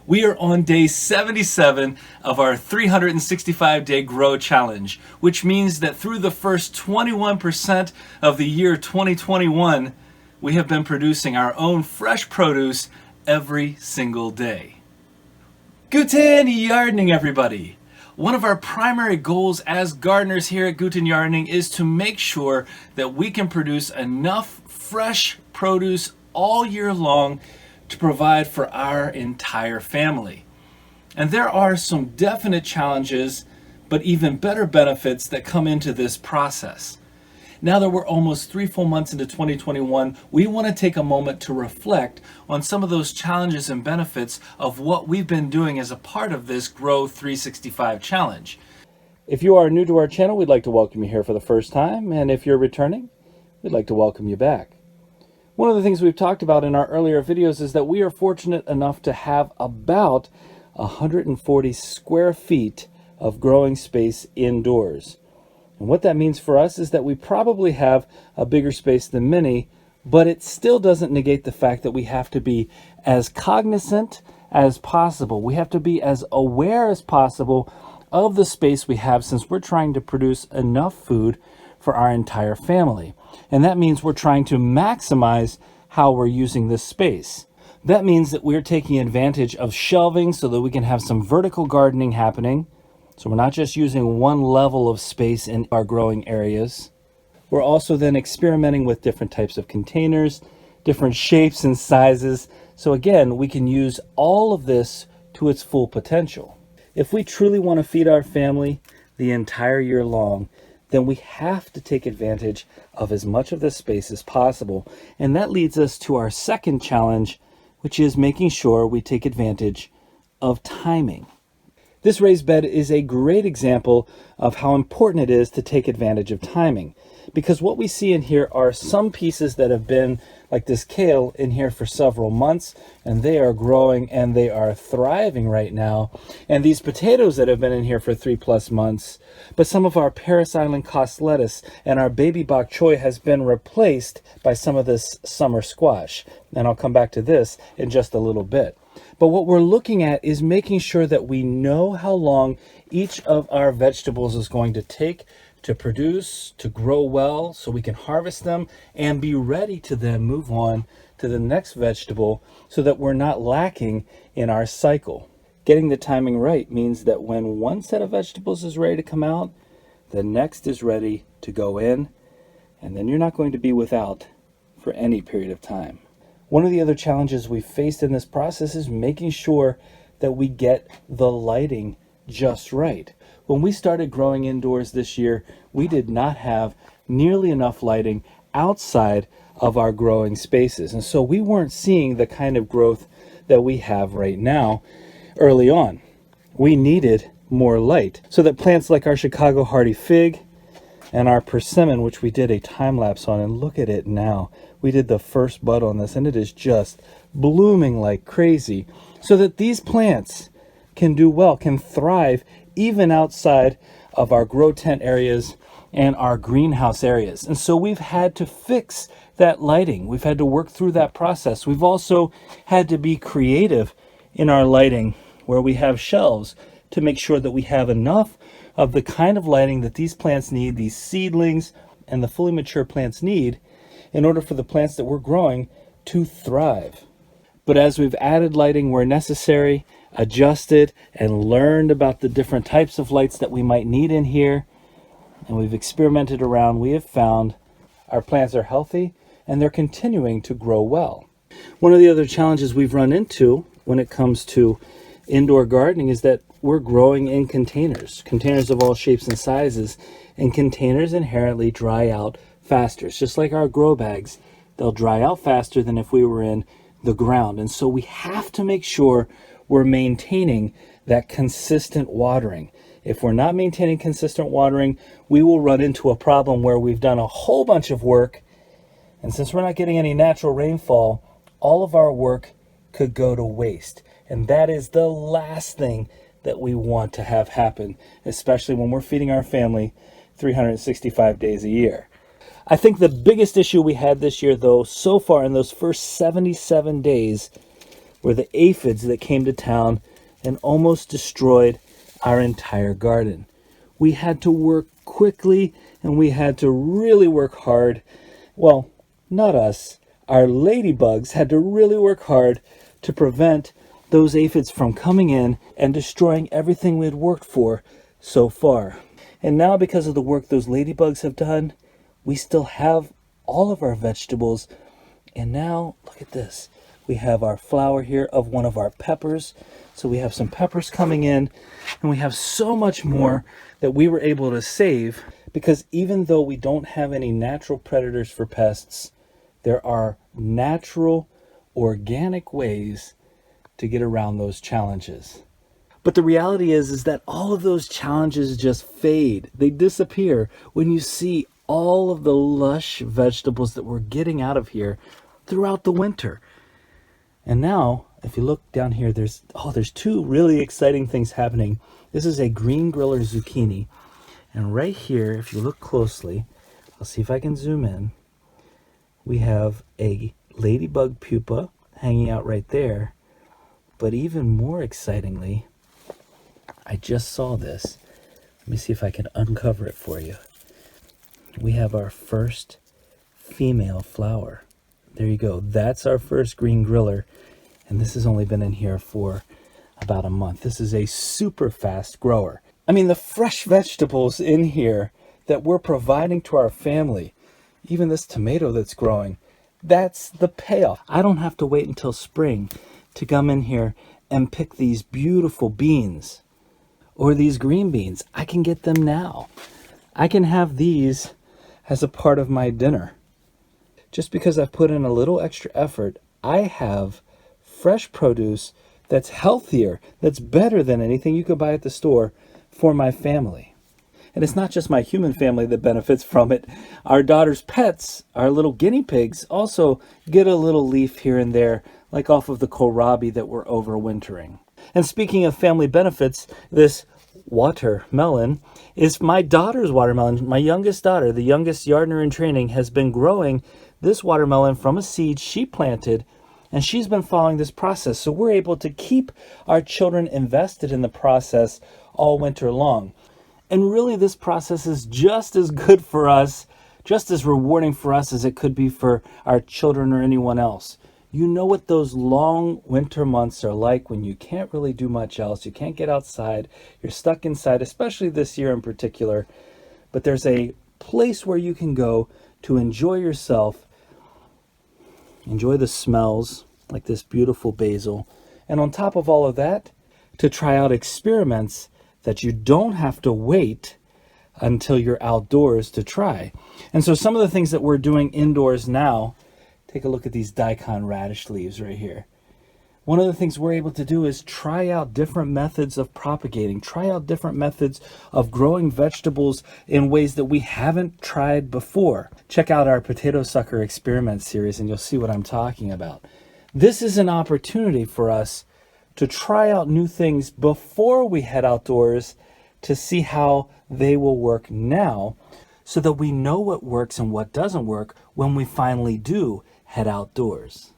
We are on day 77 of our 365-day Grow Challenge, which means that through the first 21% of the year 2021, we have been producing our own fresh produce every single day. Guten Yardening, everybody! One of our primary goals as gardeners here at Guten Yardening is to make sure that we can produce enough fresh produce all year long to provide for our entire family. And there are some definite challenges, but even better benefits that come into this process. Now that we're almost 3 full months into 2021, we want to take a moment to reflect on some of those challenges and benefits of what we've been doing as a part of this Grow 365 challenge. If you are new to our channel, we'd like to welcome you here for the first time, and if you're returning, we'd like to welcome you back. One of the things we've talked about in our earlier videos is that we are fortunate enough to have about 140 square feet of growing space indoors. And what that means for us is that we probably have a bigger space than many, but it still doesn't negate the fact that we have to be as cognizant as possible. We have to be as aware as possible of the space we have, since we're trying to produce enough food for our entire family. And that means we're trying to maximize how we're using this space. That means that we're taking advantage of shelving so that we can have some vertical gardening happening. So we're not just using one level of space in our growing areas. We're also then experimenting with different types of containers, different shapes and sizes. So again, we can use all of this to its full potential. If we truly want to feed our family the entire year long, then we have to take advantage of as much of this space as possible. And that leads us to our second challenge, which is making sure we take advantage of timing. This raised bed is a great example of how important it is to take advantage of timing, because what we see in here are some pieces that have been, like this kale, in here for several months, and they are growing and they are thriving right now. And these potatoes that have been in here for 3+ months, but some of our Paris Island Cost lettuce and our baby bok choy has been replaced by some of this summer squash. And I'll come back to this in just a little bit. But what we're looking at is making sure that we know how long each of our vegetables is going to take to produce, to grow well, so we can harvest them and be ready to then move on to the next vegetable, so that we're not lacking in our cycle. Getting the timing right means that when one set of vegetables is ready to come out, the next is ready to go in, and then you're not going to be without for any period of time. One of the other challenges we faced in this process is making sure that we get the lighting just right. When we started growing indoors this year, we did not have nearly enough lighting outside of our growing spaces. And so we weren't seeing the kind of growth that we have right now early on. We needed more light so that plants like our Chicago hardy fig and our persimmon, which we did a time lapse on, and look at it now. We did the first bud on this and it is just blooming like crazy, so that these plants can do well, can thrive even outside of our grow tent areas and our greenhouse areas. And so we've had to fix that lighting. We've had to work through that process. We've also had to be creative in our lighting, where we have shelves, to make sure that we have enough of the kind of lighting that these plants need, these seedlings and the fully mature plants need, in order for the plants that we're growing to thrive. But as we've added lighting where necessary, adjusted and learned about the different types of lights that we might need in here, and we've experimented around, we have found our plants are healthy and they're continuing to grow well. One of the other challenges we've run into when it comes to indoor gardening is that we're growing in containers of all shapes and sizes, and containers inherently dry out faster. It's just like our grow bags. They'll dry out faster than if we were in the ground. And so we have to make sure we're maintaining that consistent watering. If we're not maintaining consistent watering, we will run into a problem where we've done a whole bunch of work, and since we're not getting any natural rainfall, all of our work could go to waste. And that is the last thing that we want to have happen, especially when we're feeding our family 365 days a year. I think the biggest issue we had this year, though, so far in those first 77 days, were the aphids that came to town and almost destroyed our entire garden. We had to work quickly and we had to really work hard. Well, not us. Our ladybugs had to really work hard to prevent those aphids from coming in and destroying everything we had worked for so far. And now, because of the work those ladybugs have done, we still have all of our vegetables. And now, look at this. We have our flower here of one of our peppers. So we have some peppers coming in, and we have so much more that we were able to save, because even though we don't have any natural predators for pests, there are natural, organic ways to get around those challenges. But the reality is that all of those challenges just fade. They disappear when you see all of the lush vegetables that we're getting out of here throughout the winter. And now, if you look down here, there's two really exciting things happening. This is a green griller zucchini. And right here, if you look closely, I'll see if I can zoom in. We have a ladybug pupa hanging out right there. But even more excitingly, I just saw this. Let me see if I can uncover it for you. We have our first female flower. There you go. That's our first green griller. And this has only been in here for about a month. This is a super fast grower. I mean, the fresh vegetables in here that we're providing to our family, even this tomato that's growing, that's the payoff. I don't have to wait until spring to come in here and pick these beautiful beans or these green beans. I can get them now. I can have these as a part of my dinner. Just because I've put in a little extra effort, I have fresh produce that's healthier, that's better than anything you could buy at the store for my family. And it's not just my human family that benefits from it. Our daughter's pets, our little guinea pigs, also get a little leaf here and there, like off of the kohlrabi that we're overwintering. And speaking of family benefits, this watermelon is my daughter's watermelon. My youngest daughter, the youngest Yardener in training, has been growing this watermelon from a seed she planted, and she's been following this process. So we're able to keep our children invested in the process all winter long. And really, this process is just as good for us, just as rewarding for us as it could be for our children or anyone else. You know what those long winter months are like when you can't really do much else. You can't get outside. You're stuck inside, especially this year in particular. But there's a place where you can go to enjoy yourself, enjoy the smells, like this beautiful basil. And on top of all of that, to try out experiments that you don't have to wait until you're outdoors to try. And so some of the things that we're doing indoors now, take a look at these daikon radish leaves right here. One of the things we're able to do is try out different methods of propagating, try out different methods of growing vegetables in ways that we haven't tried before. Check out our potato sucker experiment series and you'll see what I'm talking about. This is an opportunity for us to try out new things before we head outdoors to see how they will work now, so that we know what works and what doesn't work when we finally do head outdoors.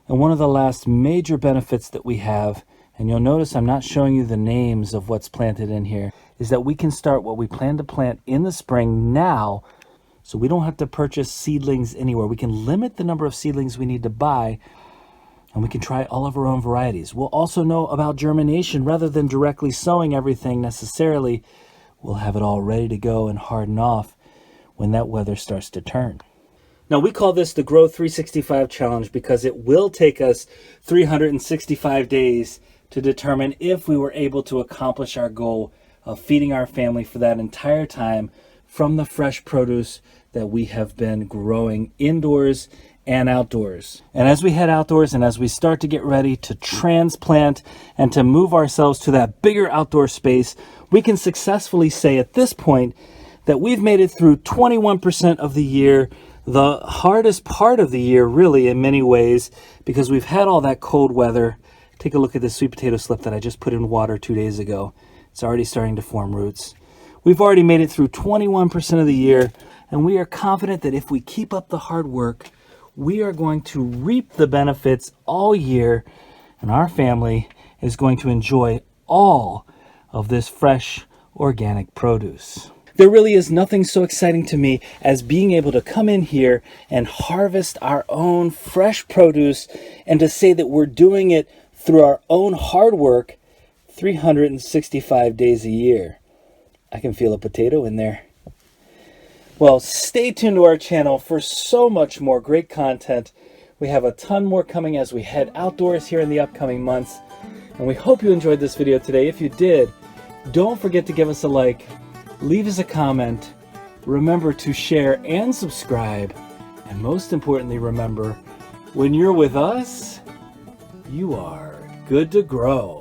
And one of the last major benefits that we have, and you'll notice I'm not showing you the names of what's planted in here, is that we can start what we plan to plant in the spring now, so we don't have to purchase seedlings anywhere. We can limit the number of seedlings we need to buy, and we can try all of our own varieties. We'll also know about germination. Rather than directly sowing everything necessarily, we'll have it all ready to go and harden off when that weather starts to turn. Now, we call this the Grow 365 Challenge because it will take us 365 days to determine if we were able to accomplish our goal of feeding our family for that entire time from the fresh produce that we have been growing indoors and outdoors. And as we head outdoors and as we start to get ready to transplant and to move ourselves to that bigger outdoor space, we can successfully say at this point that we've made it through 21% of the year, the hardest part of the year really in many ways, because we've had all that cold weather. Take a look at this sweet potato slip that I just put in water 2 days ago. It's already starting to form roots. We've already made it through 21% of the year, and we are confident that if we keep up the hard work, we are going to reap the benefits all year, And our family is going to enjoy all of this fresh organic produce. There really is nothing so exciting to me as being able to come in here and harvest our own fresh produce, and to say that we're doing it through our own hard work 365 days a year. I can feel a potato in there. Well, stay tuned to our channel for so much more great content. We have a ton more coming as we head outdoors here in the upcoming months. And we hope you enjoyed this video today. If you did, don't forget to give us a like, leave us a comment, remember to share and subscribe, and most importantly, remember, when you're with us, you are good to grow.